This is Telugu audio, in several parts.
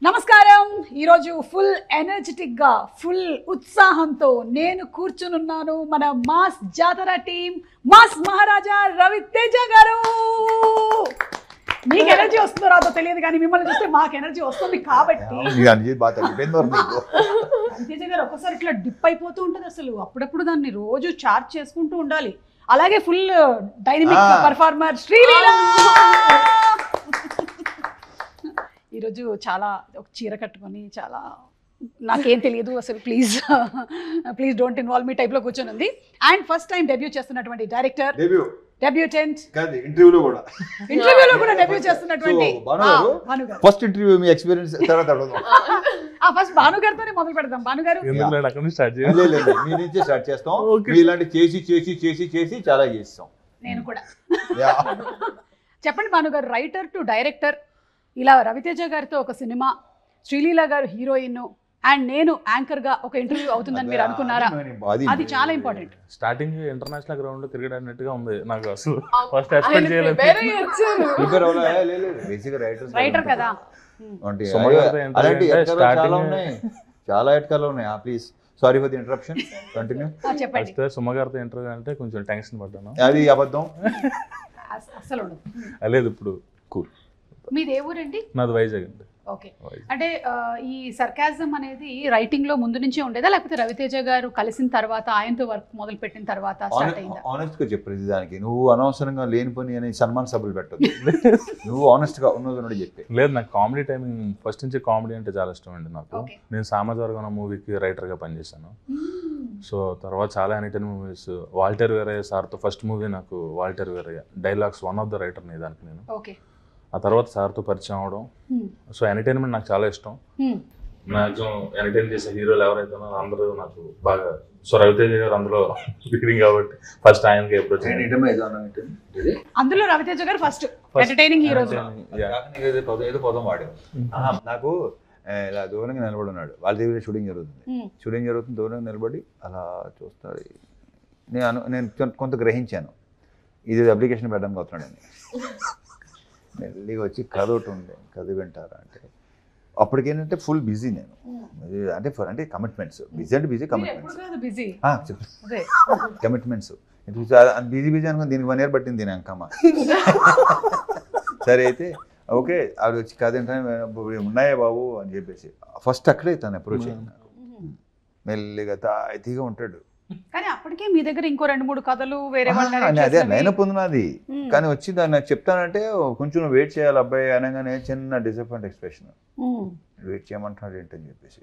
నమస్కారం. ఈరోజు ఫుల్ ఎనర్జెటిక్ గా ఫుల్ ఉత్సాహంతో నేను కూర్చునున్నాను మన మాస్ జాతర టీం మాస్ మహారాజా రవితేజ గారు. మీకు ఎనర్జీ వస్తుందో రాదో తెలియదు కానీ మిమ్మల్ని చూస్తే మాకు ఎనర్జీ వస్తుంది కాబట్టి రవితేజ గారు ఒక్కసారి ఇట్లా డిప్ అయిపోతూ ఉంటుంది. అసలు అప్పుడప్పుడు దాన్ని రోజు చార్జ్ చేసుకుంటూ ఉండాలి. అలాగే ఫుల్ డైనమిక్ పర్ఫార్మర్ శ్రీలీల ఈరోజు చాలా ఒక చీర కట్టుకొని చాలా నాకేం తెలియదు అసలు ప్లీజ్ డోంట్ ఇన్వాల్వ్ మీ టైప్లో కూర్చొని ఉంది. అండ్ ఫస్ట్ టైం డెబ్యూ చేస్తున్నటువంటి డైరెక్టర్ డెబ్యూటెంట్ ఇంటర్వ్యూలో కూడా డెబ్యూ చేస్తున్నటువంటి భానుగారు. ఫస్ట్ ఇంటర్వ్యూ మీ ఎక్స్పీరియన్స్ తర్వాత ఫస్ట్ భానుగారితోనే మొదలు పెడదాం. భానుగారు మీ నుంచే స్టార్ట్ చేస్తాం. ఇలాంటి చేసి చాలా చేస్తాం. నేను కూడా చెప్పండి భానుగారు, రైటర్ టు డైరెక్టర్, ఇలా రవితేజ గారితో ఒక సినిమా, శ్రీలీల గారు హీరోయిన్ అండ్ నేను యాంకర్ గా ఒక ఇంటర్వ్యూ అవుతుందని మీరు అనుకున్నారా? అది చాలా ఇంపార్టెంట్. స్టార్టింగ్ ఇంటర్నేషనల్ గ్రౌండ్ లో క్రికెట్ ఆడినట్టుగా ఉంది నాకు. అసలు ఫస్ట్ ఎక్స్పెక్ట్ చేయలేదు. రైటర్ కదా. చాలా ఎట్కాలు ఉన్నాయి. Please sorry for the interruption. Continue. చెప్పండి. ఫస్ట్ సుమగారితో ఇంటర్వ్యూ అంటే కొంచెం టెన్షన్ పడ్డాను. అది అబద్ధం అసలు ఉండదు. లేదు ఇప్పుడు కూల్. మీది ఏ ఊరండి? నాది వైజాగ్ అండి. ఓకే. అంటే ఈ సర్కాజం అనేది రైటింగ్ లో ముందు నుంచే ఉండేదా లేకపోతే రవితేజ గారు కలిసిన తర్వాత ఆయనతో వర్క్ మొదలు పెట్టిన తర్వాత స్టార్ట్ అయిందా? ఆనెస్ట్ గా చెప్పు. దానికి నువ్వు అనవసరంగా లేని పని అని సన్మాన సభలు పెట్టదు. నువ్వు ఆనెస్ట్ గా ఉన్నది చెప్పి. లేదు, నాకు కామెడీ టైమింగ్ ఫస్ట్ నుంచి కామెడీ అంటే చాలా ఇష్టం అండి నాకు. నేను సామాజిక మూవీకి రైటర్ గా పనిచేశాను. సో తర్వాత చాలా ఎంటర్టైన్ మూవీస్, వాల్టర్ వేరయ్య సార్తో ఫస్ట్ మూవీ నాకు Waltair Veerayya dialogues one of the writer ని దానికి నేను. ఆ తర్వాత సార్తో పరిచయం అవడం. సో ఎంటర్టైన్మెంట్ నాకు చాలా ఇష్టం. మ్యాక్సిమం ఎంటర్టైన్ చేసే హీరోలు ఎవరైతే అందరూ నాకు బాగా. సో రవితేజ గారు అందులో లీడింగ్ కాబట్టి ఫస్ట్ ఆయనకి అప్రోచ్. అందులో రవితేజ గారు ఫస్ట్ ఎంటర్టైనింగ్ హీరో. ఏదో పదం వాడారు. నాకు ఇలా దూరంగా నిలబడి ఉన్నాడు. వాళ్ళ దగ్గర షూటింగ్ జరుగుతుంది. దూరంగా నిలబడి అలా చూస్తాడు. నేను కొంత గ్రహించాను ఇది అప్లికేషన్ పెట్టడానికి వస్తున్నాడని. మెల్లిగా వచ్చి కథ ఒకటి ఉండే, కథ వింటారా అంటే అప్పటికేంటంటే ఫుల్ బిజీ నేను. అంటే కమిట్మెంట్స్. బిజీ అంటే బిజీ, కమిట్మెంట్స్ బిజీ అనుకుని దీనికి 1 year పట్టింది దీని అంకమ్మ. సరే అయితే ఓకే ఆవిడ వచ్చి కథ ఏంటంటే ఉన్నాయా బాబు అని చెప్పేసి ఫస్ట్ అక్కడే తను అప్రోచ్ అయ్యింది. నాకు మెల్లిగా తాయితీగా ఉంటాడు. కానీ అప్పటికే మీ దగ్గర ఇంకో 2-3 కథలు వేరే అదే నేను పొందినది. కానీ వచ్చి దాన్ని చెప్తానంటే కొంచెం వెయిట్ చేయాలి అబ్బాయి అనగానే చిన్న డిసప్పాయింట్ ఎక్స్ప్రెషన్. వెయిట్ చేయమంటున్నాడు ఏంటని చెప్పేసి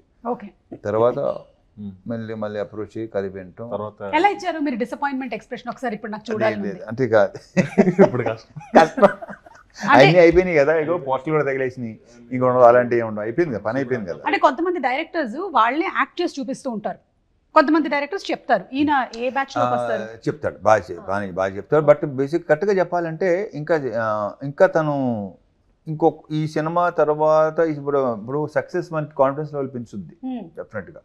తర్వాత మళ్ళీ అప్రోచ్ అయ్యి కథ వింటాం. ఎలా ఇచ్చారు మీరు డిసప్పాయింట్మెంట్ ఎక్స్ప్రెషన్? ఒకసారి ఇప్పుడు నాకు చూడాలి. అంటే కాదు ఇప్పుడు కష్టం. అన్నీ అయిపోయినాయి కదా. ఇగో పోస్టులు కూడా తగిలేసినాయి. ఇంకో అలాంటివి ఉండవు. అయిపోయింది కదా, పని అయిపోయింది కదా. అంటే కొంతమంది డైరెక్టర్స్ వాళ్ళే యాక్ట్ చేసి చూపిస్తూ ఉంటారు. కొంతమంది డైరెక్టర్స్ చెప్తారు ఈయన ఏ బ్యాచ్ లో వస్తారు చెప్తాడు. బాగా చెప్తాడు. బట్ బేసిక్ కరెక్ట్గా చెప్పాలంటే ఇంకా తను ఈ సినిమా తర్వాత ఇప్పుడు సక్సెస్ మనకి కాన్ఫిడెన్స్ లెవెల్ పెంచుద్ది డెఫినెట్గా.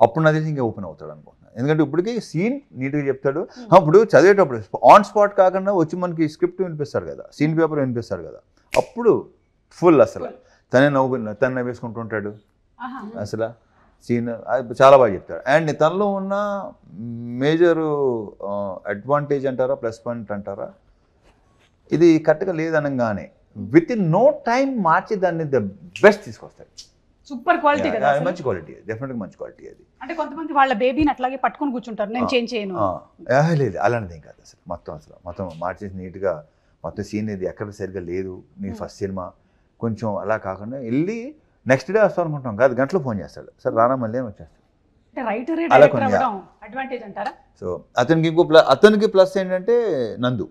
అప్పుడు నా తెలిసి ఇంకా ఓపెన్ అవుతాడు అనుకుంటున్నాను. ఎందుకంటే ఇప్పటికీ సీన్ నీట్గా చెప్తాడు. అప్పుడు చదివేటప్పుడు ఆన్ స్పాట్ కాకుండా వచ్చి మనకి స్క్రిప్ట్ వినిపిస్తాడు కదా, సీన్ పేపర్ వినిపిస్తాడు కదా, అప్పుడు ఫుల్ అసలు తనే నవ్వేసుకుంటూ ఉంటాడు. అసలు సీన్ చాలా బాగా చెప్తాడు. అండ్ తనలో ఉన్న మేజర్ అడ్వాంటేజ్ అంటారా, ప్లస్ పాయింట్ అంటారా, ఇది కరెక్ట్గా లేదనగానే విత్ ఇన్ నో టైం మార్చి దాన్ని ద బెస్ట్ తీసుకొస్తాడు. సూపర్ క్వాలిటీ కదా. మంచి క్వాలిటీ, డెఫినెట్గా మంచి క్వాలిటీ అది. అంటే కొంతమంది వాళ్ళ బేబీని అట్లాగే పట్టుకొని కూర్చుంటారు, నేను చేంజ్ చేయను. లేదు అలాంటిది కాదు అసలు. మొత్తం మార్చేసి నీట్గా మొత్తం సీన్ ఇది ఎక్కడ సరిగ్గా లేదు. నీ ఫస్ట్ సినిమా కొంచెం అలా కాకుండా వెళ్ళి నెక్స్ట్ డే వస్తాం అనుకుంటాం కాదు, గంటలో ఫోన్ చేస్తాడు. సార్ రానా మళ్ళీ అని వచ్చేస్తాడు. సో అతనికి ప్లస్ ఏంటంటే నందు,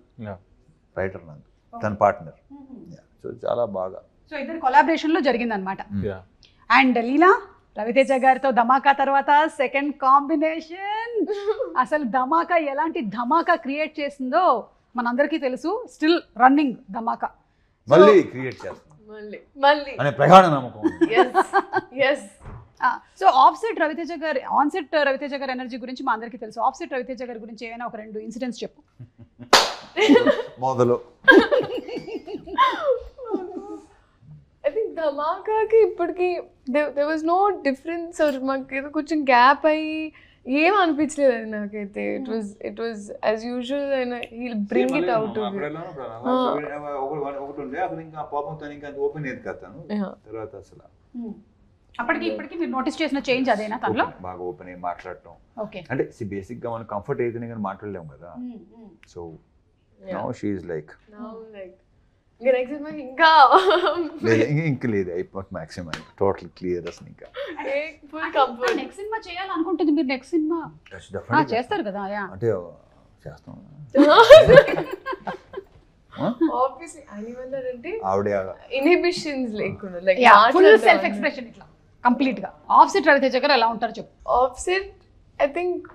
రైటర్ నందు తన పార్ట్నర్. సో చాలా బాగా ఇద్దరు కొలాబరేషన్ లో జరిగింది అనమాట. అండ్ లీలా రవితేజ గారితో ధమాకా తర్వాత సెకండ్ కాంబినేషన్. అసలు ధమాకా ఎలాంటి ధమాకా క్రియేట్ చేసిందో మనందరికీ తెలుసు. స్టిల్ రన్నింగ్ ధమాకా మళ్ళీ క్రియేట్ చేస్తాం అనే ప్రగాఢ నమ్మకం. సో ఆఫ్సెట్ రవితేజ గారి ఆన్సెట్ రవితేజ గారి ఎనర్జీ గురించి మా అందరికీ తెలుసు. ఆఫ్సెట్ రవితేజ గారి గురించి ఏమైనా ఒక 2 ఇన్సిడెంట్స్ చెప్పు. మొదలు ధమాకాకి ఇప్పటికి there was no difference or మాకు ఏదో కొంచెం గ్యాప్ అయ్యి ఏం అనిపించలేదు అది నాకైతే. It was as usual and he'll bring it out ఒకటి ఉండే అక్కడ ఇంకా పాపంతో ఇంకా ఓపెన్ అయ్యేది కదా తర్వాత అసలు అప్పటికి ఇప్పటికి మీరు నోటీస్ చేసిన చేంజ్ అదేనా తనలో? బాగా ఓపెన్ అయ్యి మాట్లాడటం. ఓకే, అంటే బేసిక్ గా మనం కంఫర్ట్ అయితేనే కానీ మాట్లాడలేము కదా. So now she is like ఇంకా నెక్స్ట్ సినిమా ఇంకా ఇంకా లేదు అయిపోయి మాక్సిమం టోటల్ క్లియర్ అసలు ఇంకా ఫుల్ కంఫర్ట్. నెక్స్ట్ సినిమా చేయాలనుకుంటుంది మీరు? నెక్స్ట్ సినిమా చేస్తారు కదా? అంటే చేస్తాం ఆబ్వియస్లీ అనివన్నారంటే ఆవిడ ఇన్హిబిషన్స్ లేకుండా లైక్ ఫుల్ సెల్ఫ్ ఎక్స్ప్రెషన్ ఇట్లా కంప్లీట్ గా. ఆఫ్సెట్ రవితేజ గారు ఎలా ఉంటారు చెప్పు? Offset I think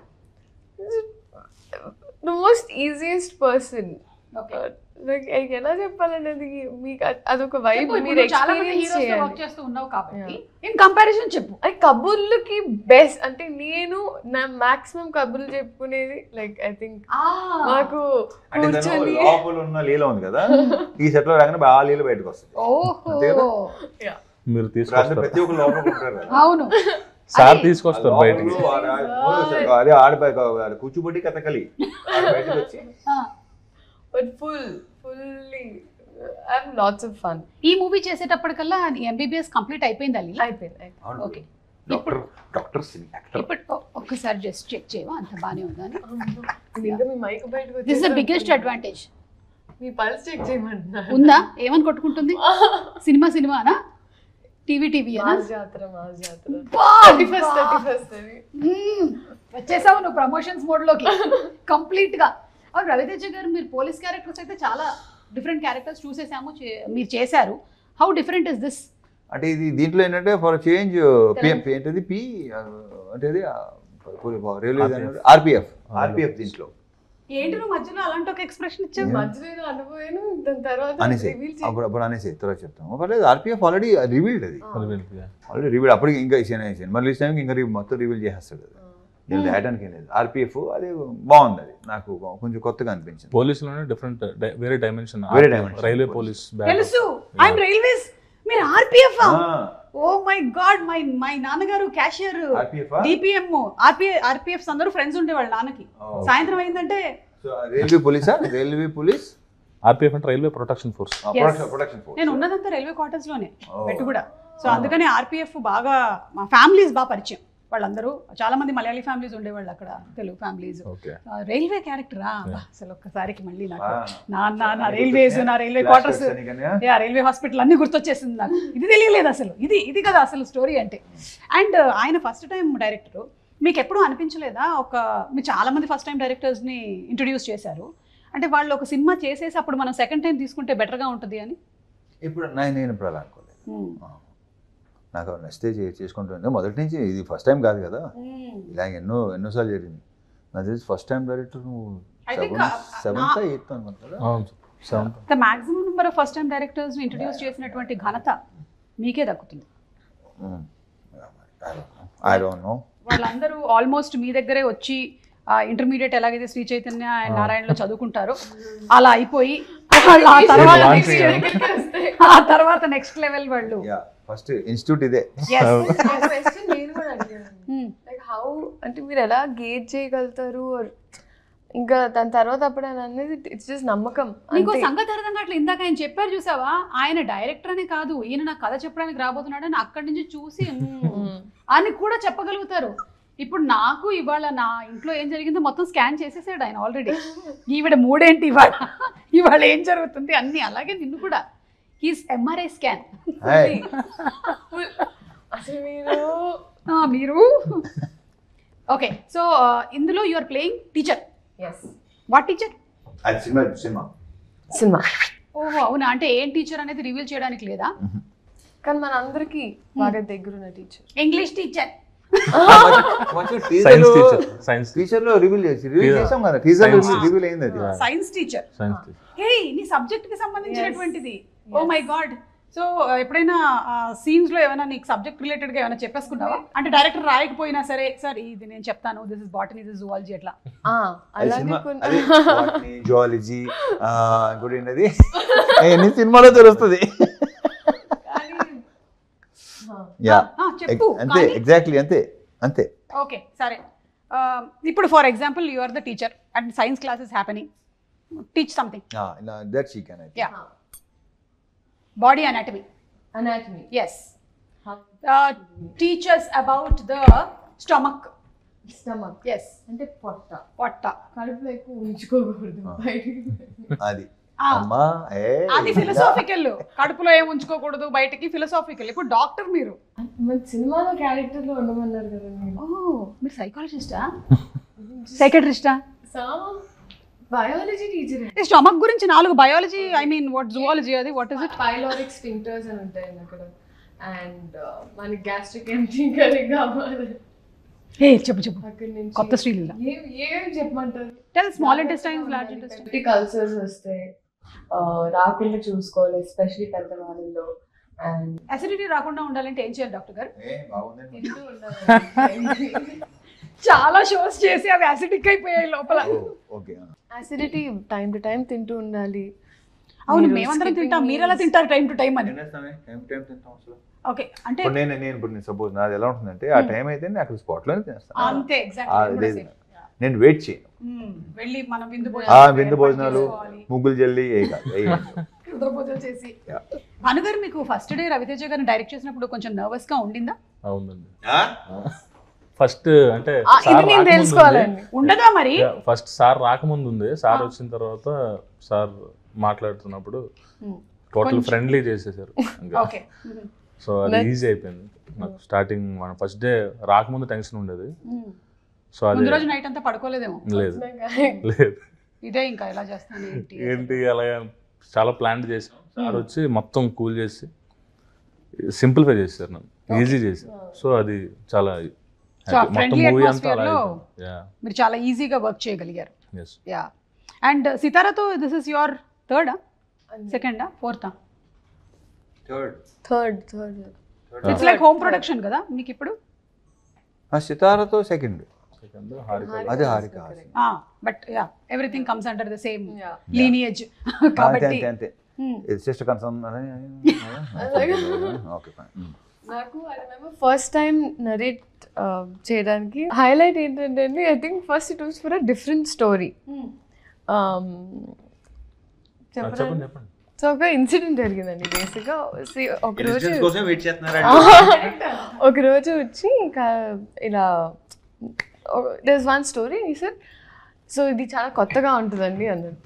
the most easiest person. Like ఎలా చెప్పాలనేది మీకు అదొక వైబ్. మీరు చాలా మంది హీరోస్ తో వర్క్ చేస్తూ ఉన్నావు కాబట్టి ఇన్ కంపారిజన్ చెప్పు. అది కబుర్లకి బెస్ట్. అంటే నేను నా మాక్సిమం కబుర్లు చెప్పుకునేది లైక్ ఐ థింక్ నాకు కూర్చొని లోపల ఉన్న లీల ఉంది కదా ఈ సెట్ లో రాగానే బాగా లీల బయటకు వస్తుంది. మీరు తీసుకొస్తారు ప్రతి ఒక్క లోపల ఉంటారు కదా. అవును, సార్ తీసుకొస్తారు బయటికి. అదే ఆడిపోయి కూర్చుబడి కథకలి బయటకు వచ్చి but fully I have lots of fun. ఈ మూవీ చేసేటప్పటికల్లా ఎంబీబీఎస్ కంప్లీట్ అయిపోయింది అల్లి? అయిపోయింది. ఓకే, డాక్టర్ ఇప్పుడు ఒక్కసారి జస్ట్ చెక్ చేయవా అంత బానే ఉందా? ఇంకా మీ మైక్ బయటకు this is the biggest advantage. మీ పల్స్ చెక్ చేయమంటున్నారు. ఉందా? ఏమని కొట్టుకుంటుంది? సినిమానా? టీవీ అనా? జాతర 31st వచ్చేసావు నువ్వు ప్రమోషన్స్ మోడ్ లోకి కంప్లీట్ గా. అవును రవితేజ గారు, మీరు పోలీస్ క్యారెక్టర్స్ అయితే చాలా డిఫరెంట్ క్యారెక్టర్స్ చూసేసాము, మీరు చేశారు. How different is this? అంటే ఇది దీంట్లో ఏంటంటే ఫర్ చేంజ్ ఏంటది పి అంటే రైల్వే ఆర్పిఎఫ్ దీంట్లో ఏంటి నువ్వు మధ్యలో అలాంటి ఒక ఎక్స్ప్రెషన్ ఇచ్చావు? మధ్యలో అనుభవేను దాని తర్వాత అనేసి అప్పుడు అనేసి తర్వాత చెప్తాం. పర్లేదు, ఆర్పిఎఫ్ ఆల్రెడీ రివీల్డ్. అది ఆల్రెడీ రివీల్డ్. అప్పటికి ఇంకా మళ్ళీ రిలీజ్ టైంకి ఇంకా మొత్తం రివీల్ చేసేస్తాడు. అది నేను రాయడానికి ఏం లేదు. ఆర్పిఎఫ్ అది బాగుంది. అది నాకు కొంచెం కొత్తగా అనిపించింది. పోలీసులోనే డిఫరెంట్ వేరే డైమెన్షన్. రైల్వే పోలీస్ తెలుసు. ఐ యామ్ రైల్వేస్, మీరు RPF? Oh my God, my నాన్నగారు క్యాషియర్, డిపిఎం, ఆర్పిఎఫ్ అందరూ ఫ్రెండ్స్ ఉండేవాళ్ళు నాన్నకి. సాయంత్రం అయిందంటే రైల్వే పోలీస్ ఆర్పిఎఫ్ అంటే రైల్వే ప్రొటెక్షన్ ఫోర్స్. నేను ఉన్నదంతా రైల్వే క్వార్టర్స్ లోనే పెట్టు కూడా. సో అందుకని ఆర్పిఎఫ్ బాగా మా ఫ్యామిలీస్ బాగా పరిచయం. వాళ్ళందరూ చాలా మంది మలయాళీ ఫ్యామిలీస్ ఉండేవాళ్ళు అక్కడ, తెలుగు ఫ్యామిలీస్. రైల్వే క్యారెక్టరా అసలు ఒక్కసారికి మళ్ళీ నాకు నా రైల్వేస్, నా రైల్వే క్వార్టర్స్, రైల్వే హాస్పిటల్ అన్ని గుర్తొచ్చేసింది నాకు. ఇది తెలియలేదు అసలు, ఇది కదా అసలు స్టోరీ అంటే. అండ్ ఆయన ఫస్ట్ టైం డైరెక్టర్. మీకు ఎప్పుడూ అనిపించలేదా మీరు చాలా మంది ఫస్ట్ టైం డైరెక్టర్స్ని ఇంట్రడ్యూస్ చేశారు అంటే వాళ్ళు ఒక సినిమా చేసేసి అప్పుడు మనం సెకండ్ టైం తీసుకుంటే బెటర్గా ఉంటుంది అని? ఇప్పుడు నేను ఇప్పుడు అలా అనుకోలేదు. నాకు నచ్చితే చేసుకుంటుంది. మొదటి నుంచి ఇది ఫస్ట్ టైం కాదు కదా, ఇలా ఎన్నోసార్లు జరిగింది. నాకు తెలిసి ఫస్ట్ టైం డైరెక్టర్ నువ్వు 7th 8th అనుకుంటా కదా. The maximum number of first time directors introduce చేసినటువంటి ఘనత మీకే దక్కుతుంది. I don't know. వాళ్ళందరూ ఆల్మోస్ట్ మీ దగ్గరే వచ్చి ఇంటర్మీడియట్ ఎలాగైతే శ్రీ చైతన్య అండ్ నారాయణలో చదువుకుంటారో అలా అయిపోయి ఆ తర్వాత నెక్స్ట్ లెవెల్ వాళ్ళు ఫస్ట్ ఇన్స్టిట్యూట్ ఇదే. నేను కూడా అడిగాను లైక్ హౌ అంటే మీరు ఎలా గేజ్ చేయగలుగుతారు ఇంకా దాని తర్వాత అప్పుడు ఆయన అనేది ఇట్స్ జస్ట్ నమ్మకం. ఇంకో సంగతి అర్థం కావట్లేదు. ఇందాక ఆయన చెప్పారు చూసావా, ఆయన డైరెక్టర్ అనే కాదు, ఈయన నాకు కథ చెప్పడానికి రాబోతున్నాడు అని అక్కడి నుంచి చూసి అని కూడా చెప్పగలుగుతారు. ఇప్పుడు నాకు ఇవాళ నా ఇంట్లో ఏం జరిగిందో మొత్తం స్కాన్ చేసేసాడు ఆయన ఆల్రెడీ. ఈవిడ మూడేంటి ఇవాళ ఏం జరుగుతుంది అన్ని. అలాగే నిన్ను కూడా హీస్ ఎంఆర్ఐ స్కాన్. అసలు మీరు ఓకే. సో ఇందులో you are playing teacher. What teacher? Cinema. ఓహో అవునా. అంటే ఏం టీచర్ అనేది రివీల్ చేయడానికి లేదా? కానీ మన అందరికి బాగా దగ్గరున్న teacher. English teacher. Science teacher లో రివీల్ చేసాం కదా. టీచర్ రివీల్ అయింది అది. Science teacher. హే నీ సబ్జెక్ట్ కి సంబంధించినటువంటిది. Oh my God. సో ఎప్పుడైనా సీన్స్ లో ఏమైనా నీకు సబ్జెక్ట్ రిలేటెడ్ గా ఏమైనా చెప్పేసుకున్నావా? అంటే డైరెక్టర్ రాయకపోయినా సరే సార్ ఇది నేను చెప్తాను, this is botany, this is zoology అట్లా. జువాలజీ ఇంకోటి ఏంటది ఎన్ని సినిమాలో తెలుస్తుంది. యా చెప్పు అంతే ఎగ్జాక్ట్లీ అంతే అంతే. ఓకే సరే, ఇప్పుడు for example you are the teacher and science class is happening, teach something. That she can. Yeah, body anatomy. Yes. Teach us about the stomach. Yes. అంటే పొట్ట పొట్ట. కడుపులో ఎక్కువ ఉంచుకోకూడదు బయటికి. అది అమ్మా అది ఫిలసాఫికల్. కడుపులో ఏం ఉంచుకోకూడదు బయటికి, ఫిలసాఫికల్. ఇప్పుడు డాక్టర్ మీరు, మన సినిమాలో క్యారెక్టర్ లో ఉండమన్నారు కదా మీరు. మీరు సైకాలజిస్టా సైకాట్రిస్టా? Biology teacher. స్టమక్ గురించి 4 biology, I mean what zoology, అది what is it? Pyloric sphincters అని ఉంటాయి అక్కడ, అండ్ మనకి గ్యాస్ట్రిక్ ఎంట్రీ కరెక్ట్ కావాలి. చెప్పు అక్కడ నుంచి కొత్త శ్రీలీల ఏం చెప్పమంటారు? Tell. Small intestines, large intestine. Peptic ulcers వస్తాయి, రాకుండా చూసుకోవాలి ఎస్పెషల్లీ పెద్దవాళ్ళలో. అండ్ అసిడిటీ రాకుండా ఉండాలంటే ఏం చేయాలి డాక్టర్ గారు? తింటూ ఉండాలి. చాలా షోస్ చేసి అవి యాసిడిక్ అయిపోయాయి లోపల. యాసిడిటీ టైం టు టైం తింటూ ఉండాలి. అవును, మేమందరం తింటాం, మీరు ఎలా తింటారు టైం టు టైం అని? ఓకే, అంటే నేను సపోజ్ నాది ఎలా ఉంటుందంటే ఆ టైం అయితే అక్కడ స్పాట్ లోనే తినేస్తాను. అంతే, ఎగ్జాక్ట్లీ. నేను వెయిట్ చేయను. వెళ్ళి మనం విందు భోజనాలు, ముగ్గులు జల్లి రుద్రపూజలు చేసి. భానుగారు, మీకు ఫస్ట్ డే రవితేజ గారిని డైరెక్ట్ చేసినప్పుడు కొంచెం నర్వస్ గా ఉండిందా? అవునండి. ఫస్ట్ అంటే తెలుసుకోవాలండి, ఉండదా మరి? ఫస్ట్ సార్ రాకముందు ఉంది, సార్ వచ్చిన తర్వాత సార్ మాట్లాడుతున్నప్పుడు టోటల్ ఫ్రెండ్లీ చేసేసారు. సో అది ఈజీ అయిపోయింది నాకు. స్టార్టింగ్ మన ఫస్ట్ డే రాకముందు టెన్షన్ ఉండేది. సో అది రోజు నైట్ అంతా పడుకోలేదేమో? లేదు లేదు, ఇదే ఇంకా ఎలా చేస్తాను ఏంటి అలా చాలా ప్లాన్ చేసాం. సార్ వచ్చి మొత్తం కూల్ చేసి సింప్లిఫై చేశారు, నన్ను ఈజీ చేశారు. సో అది చాలా మొత్తం మూవీ అంతా అలా మీరు చాలా ఈజీగా వర్క్ చేయగలిగారు. యా. అండ్ సితారాతో దిస్ ఇస్ యువర్ థర్డా, సెకండా, ఫోర్తా? Third. It's like home production కదా మీకు ఇప్పుడు? సితారాతో సెకండ్, అదే Haarika. But yeah, everything comes under the same lineage కాబట్టి అంతే. Sister concern. Okay fine. నాకు I remember first time narrate చేయడానికి హైలైట్ ఏంటంటే, I think first it was for a different story. చెప్పండి. సో ఒక ఇన్సిడెంట్ జరిగిందండి. బేసిక్గా ఒకరోజు వచ్చి ఇంకా ఇలా there is one story sir, so ఇది చాలా కొత్తగా ఉంటుందండి అన్నారు.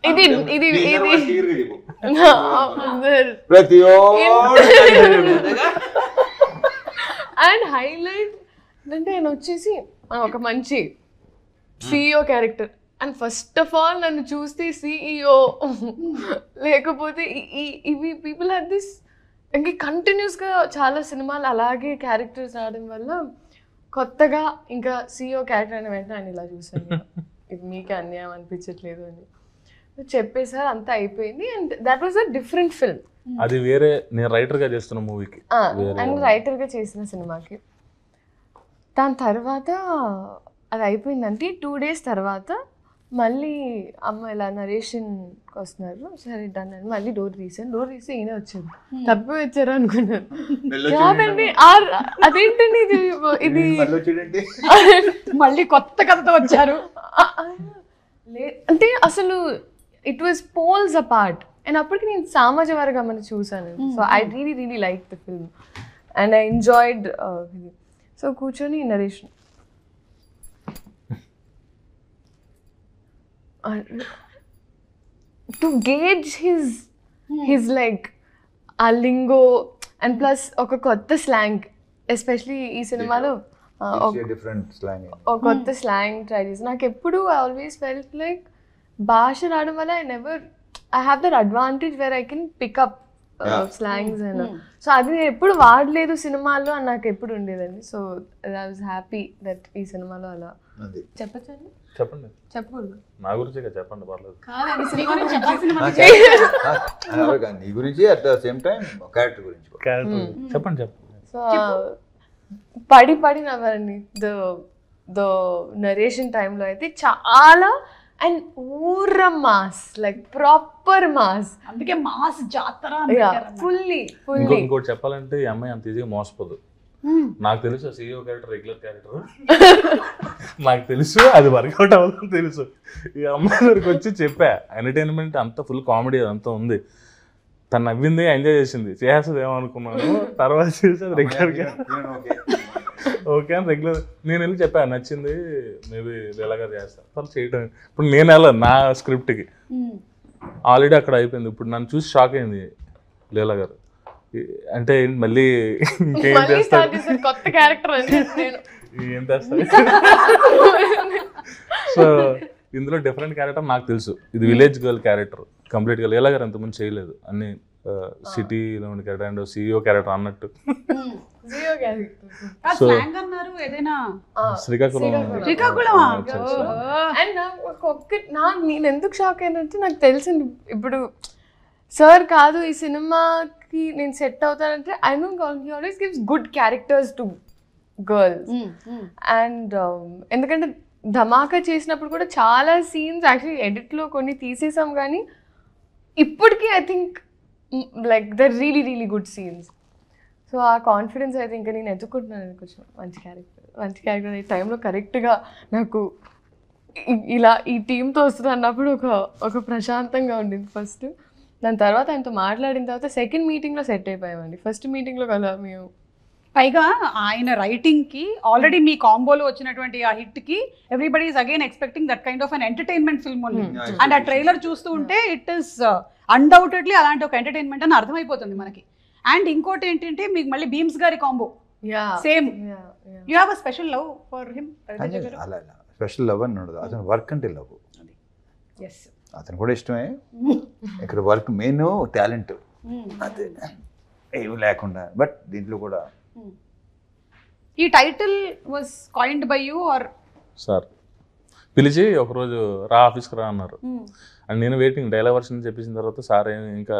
ఇది ఇది ఇది అండ్ హైలైట్ అంటే నేను వచ్చేసి ఒక మంచి CEO character, and first of all నన్ను చూస్తే సిఇఓ లేకపోతే ఇవి పీపుల్ హ్యావ్ దిస్. ఇంకా కంటిన్యూస్గా చాలా సినిమాలు అలాగే క్యారెక్టర్స్ రావడం వల్ల కొత్తగా ఇంకా సిఇఓ క్యారెక్టర్ అయిన వెంటనే ఆయన ఇలా చూసాను, ఇది మీకే అన్యాయం అనిపించట్లేదు అని చెప్పేసారు. అంతా అయిపోయింది. And that was a different film. అది వేరే, నేను రైటర్గా చేస్తున్న మూవీకి, అండ్ రైటర్గా చేసిన సినిమాకి. దాని తర్వాత అది అయిపోయిందంటే 2 days తర్వాత మళ్ళీ అమ్మ ఇలా నరేషన్కి వస్తున్నారు. సరే డన్ అని మళ్ళీ డోర్ తీసి ఈయన వచ్చారు. తప్పిపోయి వచ్చారు అనుకున్నారు. కాదండి, అదేంటండి ఇది మళ్ళీ కొత్త కథతో వచ్చారు అంటే అసలు it was poles apart. And అప్పటికి నేను సామాజిక వర్గం చూసాను. So I really like the film and I enjoyed. So కూర్చొని narration to gauge his like a lingo and plus oka kotta slang, especially ee cinemalo different slang, oka kotta slang try chesi నాకు ఎప్పుడు I always felt like భాష రావడం వల్ల I have that advantage where I can pick up slangs and so అది నేను ఎప్పుడు వాడలేదు సినిమాల్లో అని నాకు ఎప్పుడు ఉండేదండి. So I was happy that ఈ సినిమాలో అలా చెప్పచ్చండి. చెప్పకూడదు, నా గురించి చెప్పండి, పర్లేదు. నీ గురించి at the same time character గురించి చెప్పండి. సో పడి నవ్వారండి. ద నరేషన్ టైంలో అయితే చాలా అండ్ ఊర్ర మాస్, లైక్ ప్రాపర్ మాస్. అందుకే మాస్ జాతర ఫుల్లీ ఇంకోటి చెప్పాలంటే ఈ అమ్మాయి అంత ఈజీగా మోసపోదు. నాకు తెలుసు CEO క్యారెక్టర్ రెగ్యులర్ క్యారెక్టర్, నాకు తెలుసు అది వర్కౌట్ అవ్వదని తెలుసు. ఈ అమ్మాయి దగ్గరికి వచ్చి చెప్పా ఎంటర్టైన్మెంట్ అంతా ఫుల్ కామెడీ అదంతా ఉంది, తను నవ్వింది ఎంజాయ్ చేసింది, చేస్తుంది ఏమనుకున్నాను. తర్వాత చేసి అది రెగ్యులర్గా ఓకే అని రెగ్యులర్ నేను వెళ్ళి చెప్పాను నచ్చింది, మేబీ లీలా గారు చేస్తారు తను చేయడం. ఇప్పుడు నేను వెళ్ళాను నా స్క్రిప్ట్కి, ఆల్రెడీ అక్కడ అయిపోయింది. ఇప్పుడు నన్ను చూసి షాక్ అయింది లీలా గారు, అంటే మళ్ళీ ఇంకేం చేస్తారు కొత్త క్యారెక్టర్ ఏం చేస్తారు. సో ఇందులో డిఫరెంట్ క్యారెక్టర్ నాకు తెలుసు, ఇది విలేజ్ గర్ల్ క్యారెక్టర్ కంప్లీట్గా. లీలా గారు అంతకుముందు చేయలేదు, అన్ని సిటీలో ఉండే క్యారెక్టర్ అండ్ CEO క్యారెక్టర్ అన్నట్టు. సో శ్రీకాకుళం నేను ఎందుకు షాక్ అయినంటే నాకు తెలిసింది ఇప్పుడు సార్ కాదు ఈ సినిమాకి నేను సెట్ అవుతానంటే I know he always gives good characters to girls. And ఎందుకంటే ధమాకా చేసినప్పుడు కూడా చాలా సీన్స్ యాక్చువల్లీ ఎడిట్లో కొన్ని తీసేసాం, కానీ ఇప్పటికీ I think like the really really good scenes. So ఆ కాన్ఫిడెన్స్ అయితే ఇంకా నేను ఎదుర్కొంటున్నాను కొంచెం మంచి క్యారెక్టర్ ఈ టైంలో కరెక్ట్గా నాకు ఇలా ఈ టీంతో వస్తుంది అన్నప్పుడు ఒక ప్రశాంతంగా ఉండింది ఫస్ట్. దాని తర్వాత ఆయనతో మాట్లాడిన తర్వాత సెకండ్ మీటింగ్లో సెట్ అయిపోయామండి. ఫస్ట్ మీటింగ్లో కదా మేము పైగా ఆయన రైటింగ్కి ఆల్రెడీ మీ కాంబోలో వచ్చినటువంటి ఆ హిట్కి everybody is again expecting that kind of an entertainment film only. And ఆ ట్రైలర్ చూస్తూ ఉంటే ఇట్ ఈస్ అన్డౌటెడ్లీ అలాంటి ఒక ఎంటర్టైన్మెంట్ అని అర్థమైపోతుంది మనకి. అండ్ ఇంకోటి ఏంటంటే మీకు మళ్ళీ భీమ్స్ గారి combo same. You have a special love for him? అలా స్పెషల్ లవ్ అని ఉండదు, అతను వర్క్ అంటే లవ్. అతను కూడా ఇష్టమే, ఇక్కడ వర్క్ మెయిన్ టాలెంట్ అదే ఏమి లేకుండా. బట్ దీంట్లో కూడా ఈ title was coined by you are sir? పిలిచి ఒకరోజు రా ఆఫీస్కి రా అన్నారు, అండ్ నేను వెయిటింగ్ డైలాగ్ వర్షన్ చెప్పేసిన తర్వాత సార్ ఇంకా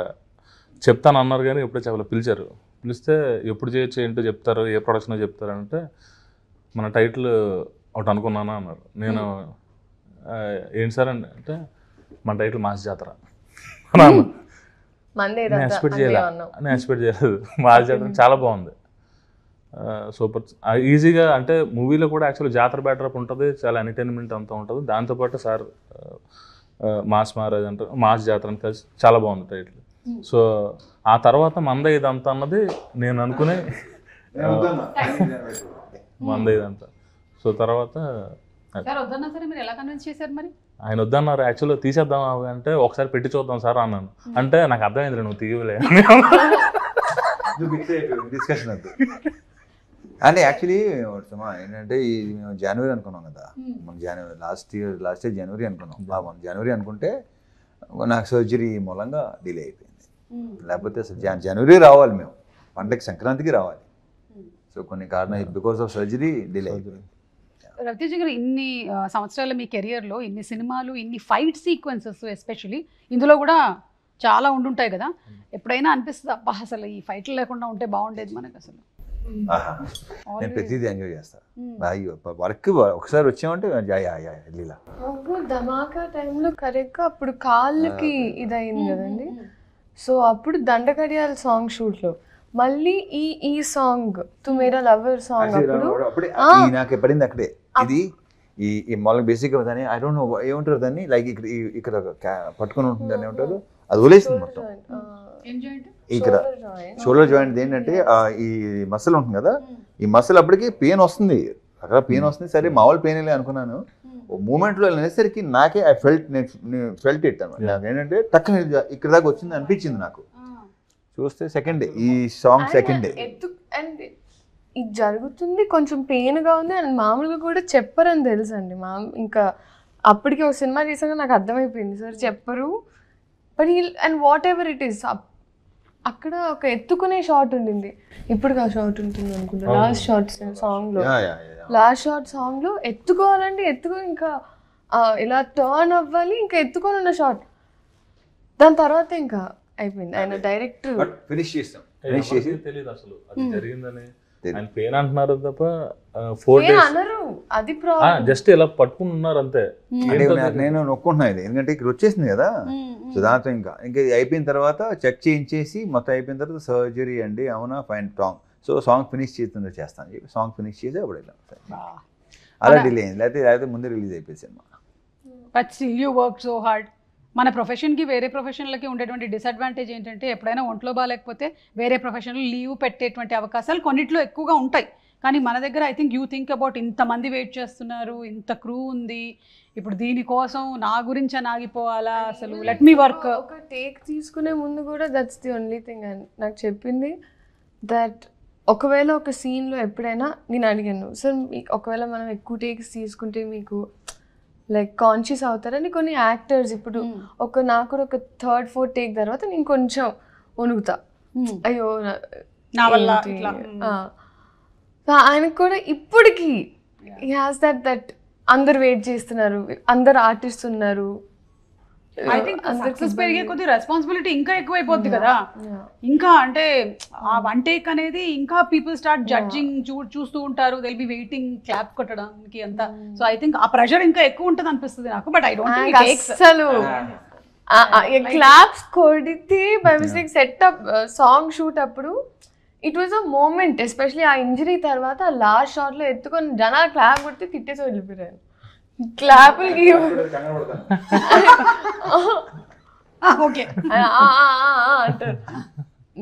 చెప్తాను అన్నారు, కానీ ఎప్పుడో చెప్పలేదు. పిలిచారు, పిలిస్తే ఎప్పుడు చేయొచ్చు ఏంటో చెప్తారు, ఏ ప్రొడక్షన్ చెప్తారు అంటే మన టైటిల్ ఒకటి అనుకున్నాను అన్నారు. నేను ఏంటి సార్ అంటే మన టైటిల్ మాస్ జాతర అన్నాను. నేను ఎక్స్పెక్ట్ చేయలేదు మాస్ జాతర చాలా బాగుంది, సూపర్ ఈజీగా. అంటే మూవీలో కూడా యాక్చువల్లీ జాతర బ్యాటరప్ ఉంటుంది, చాలా ఎంటర్టైన్మెంట్ అంతా ఉంటుంది. దాంతోపాటు సార్ మాస్ మహారాజ్ అంటారు, మాస్ జాతర అని కలిసి చాలా బాగుంది టైటిల్. సో ఆ తర్వాత మంద ఇదంతా అన్నది నేను అనుకునే మంద ఇదంతా. సో తర్వాత ఆయన వద్దన్నారు, యాక్చువల్గా తీసేద్దాం అంటే ఒకసారి పెట్టి చూద్దాం సార్ అన్నాను. అంటే నాకు అర్థమైంది నువ్వు తీయలే డిస్కషన్ వద్దు అంటే. యాక్చువల్లీ ఏంటంటే ఇది మేము జనవరి అనుకున్నాం కదా, మనం జనవరి లాస్ట్ ఇయర్ జనవరి అనుకున్నాం. మనం జనవరి అనుకుంటే నాకు సర్జరీ మూలంగా డిలే అయిపోయింది. లేకపోతే అసలు జనవరి రావాలి, మేము పండగకి సంక్రాంతికి రావాలి. సో కొన్ని కారణాలు బికాస్ ఆఫ్ సర్జరీ డిలే అయిపోయింది. రవితేజ గారు ఇన్ని సంవత్సరాల మీ కెరియర్లో ఇన్ని సినిమాలు, ఇన్ని ఫైట్ సీక్వెన్సెస్ ఎస్పెషలీ ఇందులో కూడా చాలా ఉండుంటాయి కదా, ఎప్పుడైనా అనిపిస్తుంది అబ్బా అసలు ఈ ఫైట్లు లేకుండా ఉంటే బాగుండేది మనకు అసలు? నేను ప్రతిదీ ఎంజాయ్ చేస్తాను. వర్క్ ఒకసారి వచ్చామంటే లీలా ధమాకా టైంలో కరెక్ట్గా అప్పుడు కాళ్ళకి ఇదయింది కదండి. సో అప్పుడు దండకడియాల సాంగ్ షూట్లో మళ్ళీ ఈ సాంగ్ తుమేరా లవర్ సాంగ్ అప్పుడే నాకు పడింది అక్కడే. ఇది ఈ మామూలుగా బేసిక్గా దాన్ని ఐ డోంట్ నో ఏమంటారు దాన్ని, లైక్ ఇక్కడ పట్టుకొని ఉంటుంది అని ఏమంటారు, అది వదిలేసింది మొత్తం. ఇక్కడ షోల్డర్ జాయింట్ ఏంటంటే ఈ మసిల్ ఉంటుంది కదా, ఈ మసిల్ అప్పటికి పెయిన్ వస్తుంది, అక్కడ పెయిన్ వస్తుంది. సరే మామూలు పెయిన్ వెళ్ళి అనుకున్నాను, మూమెంట్లో వెళ్ళేసరికి నాకే ఐ ఫెల్ట్ ఇట్ అనమాట. నాకు ఏంటంటే టక్కన ఇక్కడ దాకా వచ్చింది అనిపించింది నాకు. చూస్తే సెకండ్ డే ఈ సాంగ్ సెకండ్ డే అండ్ ఇది జరుగుతుంది, కొంచెం పెయిన్గా ఉంది అండ్ మామూలుగా కూడా చెప్పరని తెలుసు అండి. ఇంకా అప్పటికి ఒక సినిమా చేసాక నాకు అర్థమైపోయింది సార్ చెప్పరు. But and what ever it is అక్కడ ఒక ఎత్తుకునే షాట్ ఉండింది, ఇప్పుడు ఆ షాట్ ఉంటుంది అనుకుంటా లాస్ట్ షార్ట్ సాంగ్లో ఎత్తుకోవాలంటే ఇంకా ఇలా టర్న్ అవ్వాలి, ఇంకా ఎత్తుకోవాలన్న షాట్. దాని తర్వాత ఇంకా అయిపోయింది, ఆయన డైరెక్ట్ ఫినిష్ చేస్తాం. తెలియదు అసలు అది జరిగిందని. ఆయన పెయిన్ అంటున్నారు తప్ప 4 days అనరు, అది ప్రాబ్లం. జస్ట్ ఇలా పట్టుకుని ఉన్నారు అంతే. అంటే నేను నొక్కుంటున్నా ఇది, ఎందుకంటే ఇక్కడ వచ్చేసింది కదా. సో దాంతో ఇంకా ఇది అయిపోయిన తర్వాత చెక్ చేయించేసి మొత్తం అయిపోయిన తర్వాత సర్జరీ అండి, అవునా fine song. So song finish చేస్తుందో చేస్తాను చెప్పి సాంగ్ ఫినిష్ చేసి అప్పుడు వెళ్ళాం. అలా డిలే అయింది, లేకపోతే ముందే రిలీజ్ అయిపోయింది cinema. But still you work so hard. మన ప్రొఫెషన్కి వేరే ప్రొఫెషన్లకి ఉండేటువంటి డిసడ్వాంటేజ్ ఏంటంటే ఎప్పుడైనా ఒంట్లో బాగాలేకపోతే వేరే ప్రొఫెషన్లో లీవ్ పెట్టేటువంటి అవకాశాలు కొన్నిట్లో ఎక్కువగా ఉంటాయి. కానీ మన దగ్గర I think you think about ఇంతమంది వెయిట్ చేస్తున్నారు, ఇంత క్రూ ఉంది, ఇప్పుడు దీనికోసం నా గురించి ఆగిపోవాలా, అసలు లెట్ మీ వర్క్. ఒక టేక్ తీసుకునే ముందు కూడా దట్స్ ది ఓన్లీ థింగ్ నాకు చెప్పింది. దట్ ఒకవేళ ఒక సీన్లో ఎప్పుడైనా నేను అడిగాను, సార్ ఒకవేళ మనం ఎక్కువ టేక్స్ తీసుకుంటే మీకు లైక్ కాన్షియస్ అవుతారని కొన్ని యాక్టర్స్ ఇప్పుడు నాకు ఒక 3rd 4th టేక్ తర్వాత నేను కొంచెం వణుకుతా, అయ్యో నా వల్ల. ఆయనకు కూడా ఇప్పటికీ హీ హాస్ దట్ అందరు వెయిట్ చేస్తున్నారు, అందరు ఆర్టిస్ట్ ఉన్నారు. ఐ థింక్ సక్సెస్ పెరిగే కొద్ది రెస్పాన్సిబిలిటీ ఇంకా ఎక్కువైపోద్ది కదా. ఇంకా అంటే ఆ వన్ టేక్ అనేది ఇంకా పీపుల్ స్టార్ట్ జడ్జింగ్, చూస్తూ ఉంటారు, they will be waiting clap కొట్టడానికి అంతా. సో ఐ థింక్ ఆ ప్రెషర్ ఇంకా ఎక్కువ ఉంటుంది అనిపిస్తుంది నాకు. బట్ ఐ డోంట్ థింక్ అసలు క్లాప్స్ కొడితే by mistake setup song shoot అప్పుడు it was a moment, especially ఆ ఇంజరీ తర్వాత లాస్ట్ షాట్ లో ఎత్తుకొని జనాలు క్లాప్ కొడితే తిట్టేసి వెళ్ళిపోయారు. క్లాపులకి ఓకే అంటారు,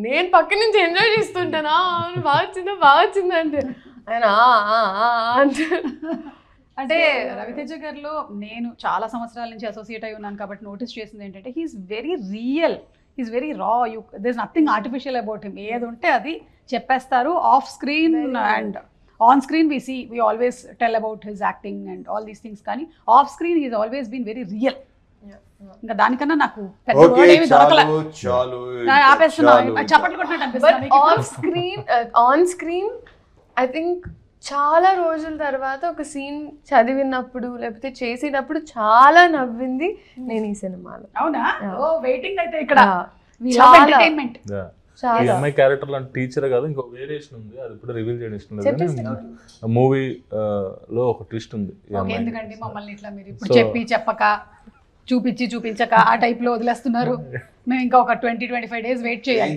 నేను పక్క నుంచి ఎంజాయ్ చేస్తుంటానా, బాగా వచ్చిందా అంటే ఆయన అంటారు. అంటే రవితేజ గారిలో నేను చాలా సంవత్సరాల నుంచి అసోసియేట్ అయి ఉన్నాను కాబట్టి నోటీస్ చేసింది ఏంటంటే he is very real, he is very raw. There is nothing artificial about him. ఏది ఉంటే అది చెప్పేస్తారు. Off screen and on screen we always tell about his acting and all these things, కానీ off screen he's always been very real. ఇంకా దానికన్నా నాకు పెద్ద వర్డ్ ఏమీ దొరకల. ఆపేస్తున్నా, చప్పట్లు కొట్టినట్టు అనిపిస్తుంది. ఆన్ స్క్రీన్ ఐ థింక్ చాలా రోజుల తర్వాత ఒక సీన్ చదివినప్పుడు లేకపోతే చేసేటప్పుడు చాలా నవ్వింది నేను ఈ సినిమాలో. అవునా? ఓ వెయిటింగ్ అయితే ఇక్కడ ఎంటర్టైన్మెంట్. ఈ అమ్మాయి క్యారెక్టర్ లాంటి టీచర్ కాదు, ఇంకో వేరియేషన్ ఉంది, అది ఇప్పుడు రివీల్ చేయడం ఇష్టం లేదు. మూవీ లో ఒక ట్విస్ట్ ఉంది. ఎందుకంటే మమ్మల్ని ఇట్లా మీరు ఇప్పుడు చెప్పక చూపించక ఆ టైప్ లో వదిలేస్తున్నారు. మేము ఇంకా ఒక 20-25 days వెయిట్ చేయాలి.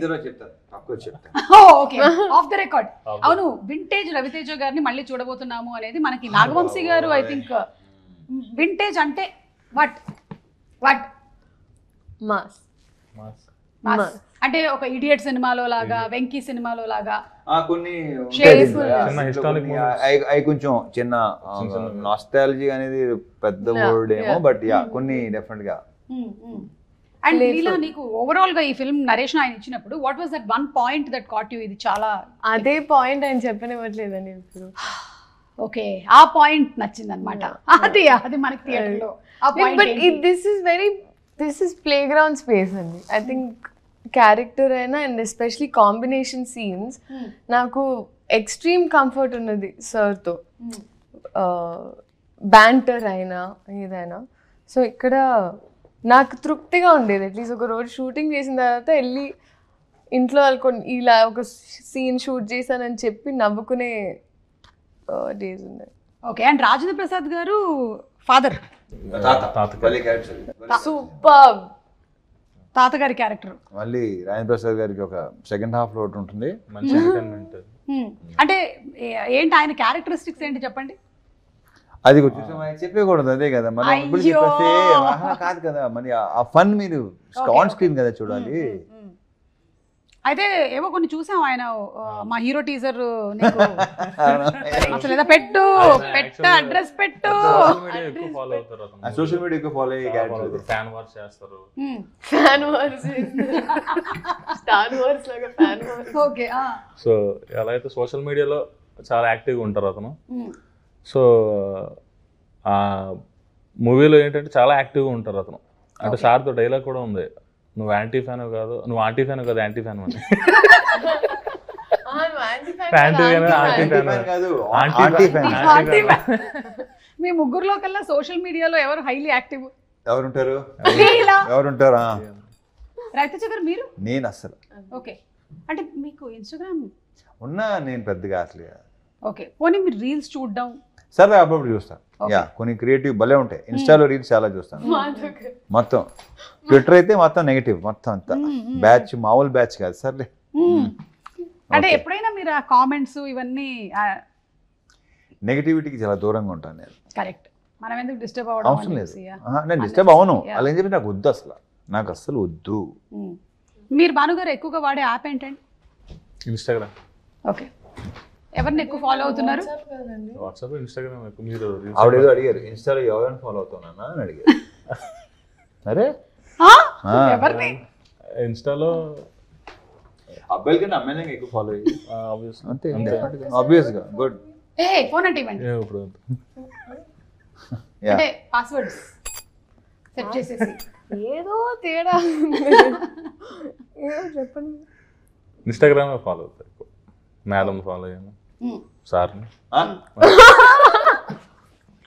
Okay, of the record. అవును, వింటేజ్ రవితేజ గారిని మళ్ళీ చూడబోతున్నాము అనేది మనకి నాగవంశీ గారు ఐ థింక్ వింటేజ్ అంటే వాట్ మాస్ అంటే ఒక ఇడియట్ సినిమాలో లాగా, వెంకీ సినిమాలో లాగా కొన్ని హిస్టారిక్ కొంచెం చిన్న నాస్టాలజీ అనేది పెద్ద వర్డ్ ఏమో, బట్ యా కొన్ని డెఫినెట్ గా. అండ్ ఇలా నీకు ఓవరాల్ గా ఈ ఫిల్మ్ నరేషన్ ఆయన ఇచ్చినప్పుడు what was that one point that caught you? ఇది చాలా అదే పాయింట్ ఆయన చెప్పనివ్వట్లేదండి ఇప్పుడు. ఓకే, ఆ పాయింట్ నచ్చింది అనమాట. అది మనకి థియేటర్ లో ఆ point. But this is play ground space అండి. ఐ థింక్ క్యారెక్టర్ అయినా అండ్ ఎస్పెషలీ కాంబినేషన్ సీన్స్ నాకు ఎక్స్ట్రీమ్ కంఫర్ట్ ఉన్నది సార్తో, బ్యాంటర్ అయినా ఏదైనా. సో ఇక్కడ నాకు తృప్తిగా ఉండేది. అట్లీస్ట్ ఒక రోజు షూటింగ్ చేసిన తర్వాత వెళ్ళి ఇంట్లో వాళ్ళకొని ఇలా ఒక సీన్ షూట్ చేశానని చెప్పి నవ్వుకునే డేస్ ఉన్నాయి. ఓకే, అండ్ రాజేంద్ర ప్రసాద్ గారు ఫాదర్, సూపర్ తాతగారి క్యారెక్టర్. మళ్ళీ రాజేంద్ర ప్రసాద్ గారికి ఒక సెకండ్ హాఫ్ లో ఉంటుంది, మంచి ఎంటర్టైన్మెంట్. అంటే ఏంటి ఆయన క్యారెక్టరిస్టిక్స్ ఏంటి చెప్పండి. అది చెప్పకూడదు, అదే కదా మనం ఇప్పుడు చెప్పేస్తే కాదు కదా, మరి ఆ ఫన్ మీరు ఆన్ స్క్రీన్ కదా చూడాలి. అయితే ఏవో కొన్ని చూసాం ఆయన మా హీరో టీజర్ అసలు ఏదో పెట్టు అడ్రస్ పెట్టు, సోషల్ మీడియా ఎక్కువ ఫాలో అయ్యే క్యారెక్టర్. ఫ్యాన్ వార్స్ చేస్తారు, స్టార్ వార్స్ లాగా ఫ్యాన్ వార్స్. ఓకే, సో ఎలా అయితే సోషల్ మీడియాలో చాలా యాక్టివ్గా ఉంటారు అతను. సో ఆ మూవీలో ఏంటంటే చాలా యాక్టివ్గా ఉంటారు అతను. అంటే సార్తో డైలాగ్ కూడా ఉంది, నువ్వు యాంటీ ఫ్యాన్ కాదు, నువ్వు ఆంటీ ఫ్యాన్ కాదు, యాంటీ ఫ్యాన్ అని. మీ ముగ్గురులో కల్లా సోషల్ మీడియాలో ఎవరు హైలీ యాక్టివ్? ఎవరుంటారు? రవితేజ గారు, మీరు? నేను అసలు. ఓకే, అంటే మీకు ఇన్స్టాగ్రామ్ ఉన్నా నేను పెద్దగా అసలు ఓకే, పోనీ మీరు రీల్స్ చూడడం సరే అప్పుడప్పుడు చూస్తాను. యా, కొన్ని క్రియేటివ్ భలే ఉంటాయి. ఇన్స్టాలో రీల్స్ చాలా చూస్తాను. మొత్తం ట్విట్టర్ అయితే మొత్తం నెగిటివ్ మొత్తం అంతా బ్యాచ్, మామూలు బ్యాచ్ కాదు. సర్లే, అంటే ఎప్పుడైనా మీరు ఆ కామెంట్స్ ఇవన్నీ నెగిటివిటీకి చాలా దూరంగా ఉంటాను నేను. కరెక్ట్, మనం ఎందుకు డిస్టర్బ్ అవ్వడం అవసరం లేదు. నేను డిస్టర్బ్ అవును, అలా ఏం చెప్పి నాకు వద్దు, అసలు నాకు అస్సలు వద్దు. మీరు భానుగారు ఎక్కువగా వాడే యాప్ ఏంటండి? ఇన్స్టాగ్రామ్. ఓకే, ఎవరిని ఎక్కువ ఫాలో అవుతున్నారు? వాట్సాప్, ఇన్స్టాగ్రామ్ ఎక్కువ. మీరు ఆవిడేదో అడిగారు, ఇన్స్టాలో ఎవరైనా ఫాలో అవుతున్నా అని అడిగారు. అరే ఎవరిని? ఇన్స్టాలో అబ్బాయిల కన్నా అమ్మాయిలే ఎక్కువ ఫాలో అయ్యి అంతే ఆబ్వియస్గా. గుడ్. ఏ ఫోన్ అంటే ఇవ్వండి. ఇప్పుడు అంటే పాస్వర్డ్స్ సెట్ చేసేసి ఏదో తేడా చెప్పండి. ఇన్స్టాగ్రామ్ ఫాలో అవుతారు ఎక్కువ. మేడం ఫాలో అయ్యాను, సార్ని,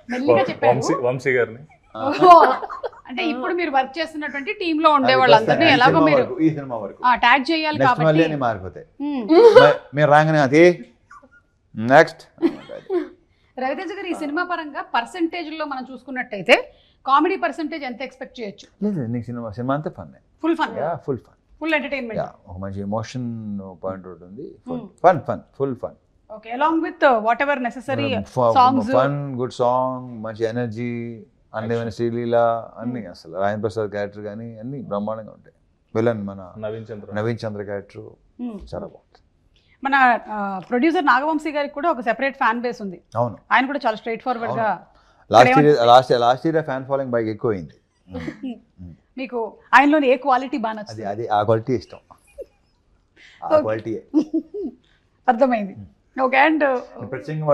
మెల్లిగా చెప్పారు. వంశీ గారిని. అంటే ఇప్పుడు మీరు వర్క్ చేస్తున్నటువంటి టీమ్ లో ఉండే వాళ్ళందరినీ ఎలాగో మీరు ఈ సినిమా వరకు ట్యాగ్ చేయాలి కాబట్టి మళ్ళీ మారిపోతాయి. మీరు రాగానే అది నెక్స్ట్. రవితేజ గారు, ఈ సినిమా పరంగా పర్సెంటేజ్ లో మనం చూసుకున్నట్టయితే కామెడీ పర్సెంటేజ్ ఎంత ఎక్స్పెక్ట్ చేయొచ్చు? లేదు, నీకు సినిమా అంతా fun. Full fun, full fun, full entertainment. ఒక మంచి ఎమోషన్ పాయింట్ ఉంటుంది. Fun fun full fun. Okay, along with what ever necessary songs, fun, good song, మంచి ఎనర్జీ, అందమైన శ్రీలీల అన్ని. అసలు రాయన్ ప్రసాద్ క్యారెక్టర్ కానీ అన్ని బ్రహ్మాండంగా ఉంటాయి. విలన్ మన నవీన్ చంద్ర క్యారెక్టర్ చాలా బాగుంది. మన ప్రొడ్యూసర్ నాగవంశీ గారికి కూడా ఒక సెపరేట్ ఫ్యాన్ బేస్ ఉంది. అవును, ఆయన కూడా చాలా స్ట్రైట్ ఫార్వర్డ్ గా. లాస్ట్ ఇయర్ ఫ్యాన్ ఫాలోయింగ్ బాగా ఎక్కువైంది. మీకు ఆయనలోని ఏ క్వాలిటీ బాగా నచ్చింది? అది ఆ క్వాలిటీ ఇష్టం, ఆ క్వాలిటీ. అర్థమైంది. ఓకే, అండ్ ప్రత్యేకంగా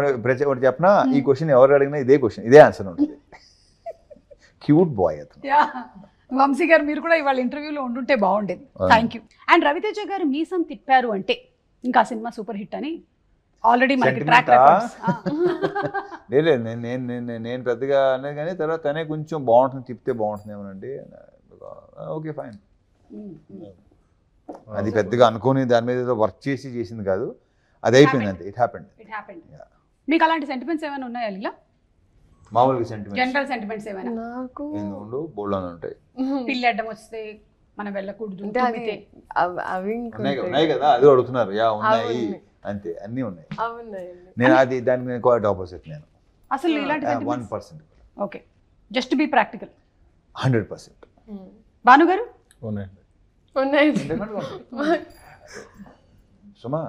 ఒకటి చెప్పినా, ఈ క్వశ్చన్ ఎవరు అడిగినా ఇదే క్వశ్చన్, ఇదే ఆన్సర్ ఉంటుంది. క్యూట్ బాయ్ అతను. వంశీ గారు, మీరు కూడా ఇవాళ ఇంటర్వ్యూలో ఉండుంటే బాగుండేది. Thank you. అండ్ రవితేజ గారు మీసం తిప్పారు అంటే ఇంకా సినిమా సూపర్ హిట్ అని ఆల్రెడీ మనకి ట్రాక్ రికార్డ్స్. లేదు, నేను పెద్దగా అనేది కానీ తర్వాత తనే కొంచెం బాగుంటుంది, తిప్పితే బాగుంటుంది ఏమోనండి. Okay fine. అది పెద్దగా అనుకోని దాని మీద ఏదో వర్క్ చేసింది కాదు, అది అయిపోయింది అంతే. It happened. మీకు అలాంటి సెంటిమెంట్స్ ఏమైనా ఉన్నాయా ఇలా? మామూలుగా సెంటిమెంట్స్, జనరల్ సెంటిమెంట్స్ ఏమైనా? నాకు బోల్డ్ ఉంటాయి. పిల్లి అడ్డం వస్తే మనం వెళ్ళకూడదు, అవి ఉన్నాయి కదా, అది అడుగుతున్నారు. యా ఉన్నాయి, అంతే, అన్నీ ఉన్నాయి. నేను అది దానికి క్వైట్ ఆపోజిట్. నేను అసలు ఇలాంటి 1%. Okay, just be practical. 100%. Bhanu గారు? ఉన్నాయి. సుమా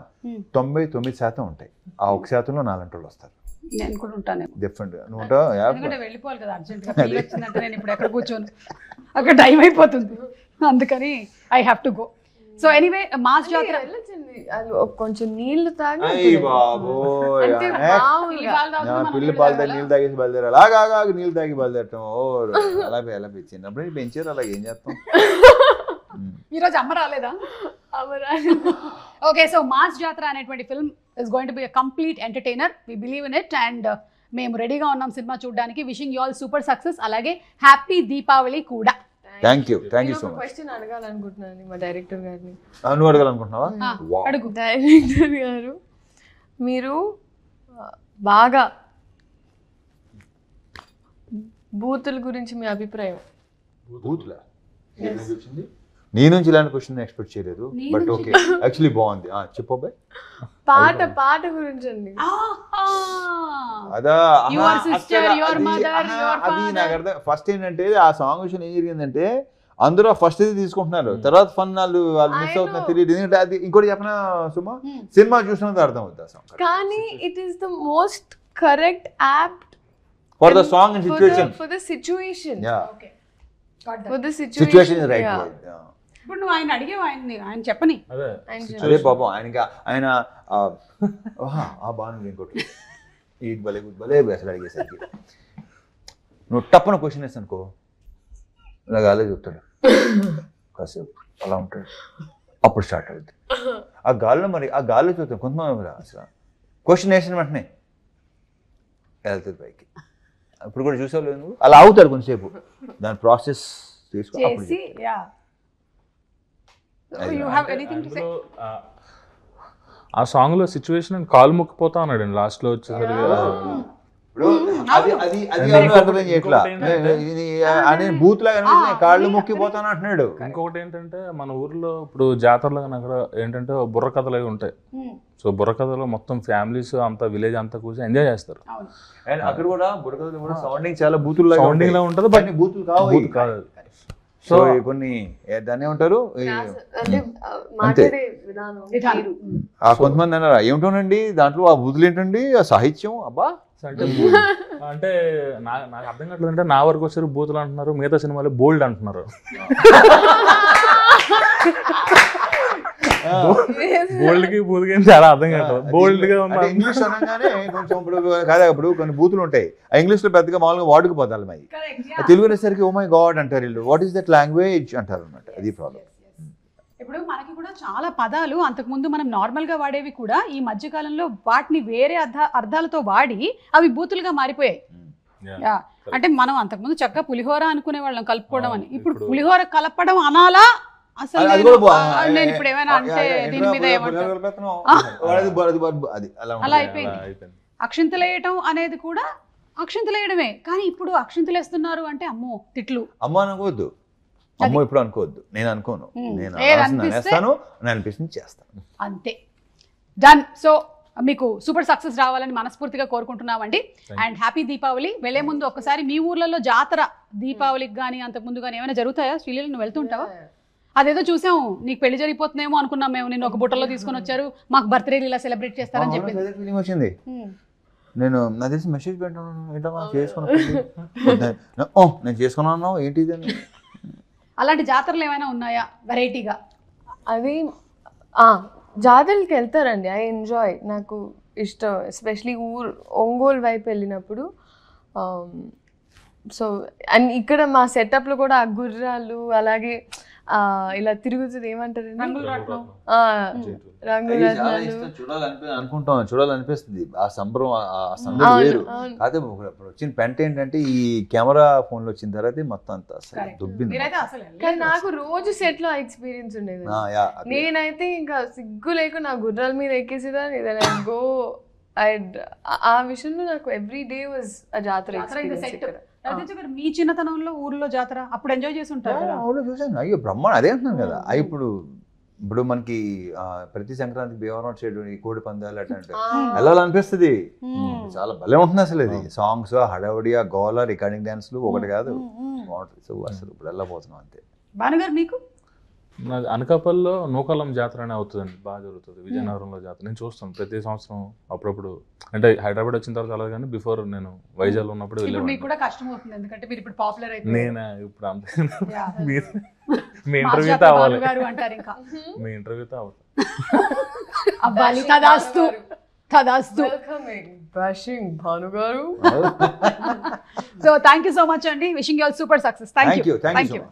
99% ఉంటాయి, ఆ 1%లో నాలంటి వాళ్ళు వస్తారు. నేను కూడా ఉంటాను డిఫరెంట్. నువ్వు ఉంటావు, ఎందుకంటే వెళ్ళిపోవాలి కదా అర్జెంట్ గా. పిల్లి వచ్చిందంటే నేను ఇప్పుడు ఎక్కడ కూర్చోను, అక్కడ టైం అయిపోతుంది, అందుకని I have to go. So anyway, mass జాతర కొంచెం నీళ్లు తాగి పిల్లి పాలు తాగి నీళ్ళు తాగేసి బయలుదేరాలి. అలాగా నీళ్ళు తాగి బయలుదేరటం. అలా చిన్నప్పుడు పెంచారు, అలాగే ఏం చేస్తాం. ఈరోజు అమ్మ రాలేదా? ఓకే, సో మాస్ జాతర అనేటువంటి film is going to be a complete entertainer. We believe in it and మేము రెడీగా ఉన్నాం సినిమా చూడడానికి. Wishing you all super success, అలాగే హ్యాపీ దీపావళి కూడా. Thank you so much. Question అడగాలనుకుంటున్నాను మా డైరెక్టర్ గారిని. నువ్వు అడగాలనుకుంటున్నావా? అడుగు. డైరెక్టర్ గారు, మీరు బాగా బూతుల గురించి మీ అభిప్రాయం? బూతులా? నీ నుంచి ఇలాంటి క్వశ్చన్ ఎక్స్పెక్ట్ చేయలేదు, బట్ ఓకే, యాక్చువల్లీ బాగుంది. చెప్పు అబ్బాయి. పాట గురించి అండి. అదా అది నాకు అర్థం. ఫస్ట్ ఏంటంటే ఆ సాంగ్ విషయం ఏం జరిగిందంటే, అందరూ ఫస్ట్ ఇది తీసుకుంటున్నారు, తర్వాత ఫన్ వాళ్ళు మిస్ అవుతున్నారు, తెలియదు. ఎందుకంటే అది ఇంకోటి చెప్పిన సుమా, సినిమా చూసినంత అర్థం అవుతుంది ఆ సాంగ్. కానీ it is the most correct app for the song and situation. For the situation. Okay, for the situation is right. ఇప్పుడు నువ్వు ఆయన అడిగేవా? ఆయన చెప్పని. అదే పాపం ఆయన ఆ బాను ఇంకోటి ఈ భలే భలే అసలు అడిగేసరికి నువ్వు టప్పన క్వశ్చన్ వేసి అనుకో, ఇలా గాలే చెప్తాడు కాసేపు, అలా ఉంటాడు, అప్పుడు స్టార్ట్ అవుతుంది ఆ గాల్లో. మరి ఆ గాల్లో చూస్తాం కొంతమంది అసలు క్వశ్చన్ వేసిన వెంటనే వెళ్తుంది పైకి. ఇప్పుడు కూడా చూసావు లేదు నువ్వు, అలా అవుతాడు కొంచెంసేపు, దాని process You have anything to say? ఆ సాంగ్ లో సిచ్యువేషన్ కాలు ముక్కిపోతా అన్నాడు అండి లాస్ట్ లో వచ్చేసరికి. ఇప్పుడు అది అర్థం చేయట్లా అనే బూత్ లాగా కాళ్ళు మొక్కిపోతాను అంటున్నాడు. ఇంకొకటి ఏంటంటే మన ఊర్లో ఇప్పుడు జాతరలో కానీ అక్కడ ఏంటంటే బుర్ర కథలు అవి ఉంటాయి. సో బుర్ర కథలో మొత్తం ఫ్యామిలీస్ అంతా విలేజ్ అంతా కూర్చొని ఎంజాయ్ చేస్తారు. అండ్ అక్కడ కూడా బుర్ర కథలు కూడా సౌండింగ్ చాలా బూతులు సౌండింగ్ లా ఉంటుంది, బట్ బూతులు కాదు. సో కొన్ని దాన్ని ఏమంటారు కొంతమంది అన్నారా ఏమిటోనండి దాంట్లో ఆ బూతులు ఏంటండి ఆ సాహిత్యం అబ్బా అంటే అంటే నాకు అర్థం కావట్లేదు. అంటే నా వరకు వచ్చారు బూతులు అంటున్నారు, మిగతా సినిమాలో బోల్డ్ అంటున్నారు. బోల్డ్ కి బూతుకి చాలా అర్థం కావట్లేదు. బోల్డ్ గా ఇంగ్లీష్ అనగానే కొంచెం ఇప్పుడు కాదా ఇప్పుడు కొన్ని బూతులు ఉంటాయి ఆ ఇంగ్లీష్ లో పెద్దగా మామూలుగా వాడుకుపోతారు మరి తెలుగు అనేసరికి ఓ మై గాడ్ అంటారు వీళ్ళు, వాట్ ఈస్ దట్ లాంగ్వేజ్ అంటారు అనమాట. అది ప్రాబ్లం. ఇప్పుడు మనకి కూడా చాలా పదాలు అంతకుముందు మనం నార్మల్గా వాడేవి కూడా ఈ మధ్యకాలంలో వాటిని వేరే అర్థాలతో వాడి అవి బూతులుగా మారిపోయాయి. అంటే మనం అంతకుముందు చక్కగా పులిహోర అనుకునే వాళ్ళం కలుపుకోవడం అని, ఇప్పుడు పులిహోర కలపడం అనాలా అసలు నేను ఇప్పుడు ఏమైనా అంటే దీని మీద అలా అయిపోయింది. అక్షింతలు వేయటం అనేది కూడా అక్షింతలు వేయడమే, కానీ ఇప్పుడు అక్షింతలు వేస్తున్నారు అంటే అమ్మో తిట్లు. అమ్మ అనుకోవద్దు, అమ్మో ఇప్పుడు అనుకోవద్దు, నేను అనుకోను, నేను వేస్తాను నేను అనిపిస్తుంది చేస్తాను అంతే. డన్. సో మీకు సూపర్ సక్సెస్ రావాలని మనస్ఫూర్తిగా కోరుకుంటున్నామండి. And happy Deepavali. వెళ్లే ముందు ఒక్కసారి మీ ఊర్లలో జాతర దీపావళికి కానీ అంతకుముందు కానీ ఏమైనా జరుగుతాయా? శ్రీలీల నువ్వు వెళ్తుంటావా? అదేదో చూసాం, నీకు పెళ్లి జరిగిపోతుందేమో అనుకున్నాం మేము, నిన్ను ఒక బుట్టలో తీసుకొని వచ్చారు, మాకు బర్త్డే ఇలా సెలబ్రేట్ చేస్తారని చెప్పింది. వచ్చింది. నేను నా తెలిసి మెసేజ్ పెట్టాను ఏంటమ్మా నేను చేసుకున్నాను ఏంటి అని. అలాంటి జాతరలు ఏమైనా ఉన్నాయా వెరైటీగా? అది జాతరలకి వెళ్తారండి, ఐ ఎంజాయ్, నాకు ఇష్టం. ఎస్పెషలీ ఒంగోలు వైపు వెళ్ళినప్పుడు. సో అండ్ ఇక్కడ మా సెటప్లో కూడా ఆ గుర్రాలు అలాగే ఇలా తిరుగుతుంది, ఏమంటారు చూడాలనిపిస్తుంది. ఆ సంబరం ఆ సందడి వేరు. కాదే ఇప్పుడు వచ్చిన పెంట ఏంటంటే ఈ కెమెరా ఫోన్ లో వచ్చిన తర్వాత మొత్తం అంతా అసలు దుబ్బింది. కానీ నాకు రోజు సెట్ లో ఎక్స్పీరియన్స్ ఉండేది. నేనైతే ఇంకా సిగ్గు లేకుండా నా గుర్రాల మీద ఎక్కేసేదాన్ని. గో ఆ విషయంలో నాకు ఎవ్రీ డే వాజ్ ఆ జాతర ఎక్స్పీరియన్స్. మీ చిన్నతనంలో ఊర్లో జాతర అప్పుడు ఎంజాయ్ చేసి ఉంటారు? చూసాను. అయ్యో బ్రహ్మాండ, అదే అంటున్నాను కదా. ఇప్పుడు మనకి ప్రతి సంక్రాంతికి భీమవరం సైడ్ కోడి పందాలు అంటే వెళ్ళాలనిపిస్తుంది. చాలా భలే ఉంటుంది అసలు. ఇది సాంగ్స్ హడావుడి గోల రికార్డింగ్ డాన్స్లు ఒకటి కాదు బాగుంటుంది. సో అసలు ఇప్పుడు వెళ్ళబోతున్నాం అంతే. భానుగారు మీకు? అనకాపల్లిలో నూకాలం జాతర అనే అవుతుందండి, బాగా జరుగుతుంది. విజయనగరంలో జాతర నేను చూస్తాను ప్రతి సంవత్సరం. అప్పుడప్పుడు అంటే హైదరాబాద్ వచ్చిన తర్వాత అలా, కానీ బిఫోర్ నేను వైజాగ్ ఉన్నప్పుడు వెళ్ళేవాడిని. నేను ఇప్పుడు అంతే. మీ ఇంటర్వ్యూతో అవ్వాలి, మీ ఇంటర్వ్యూతో అవ్వాలి. So thank you so much అండి. Wishing you all super success. Thank you.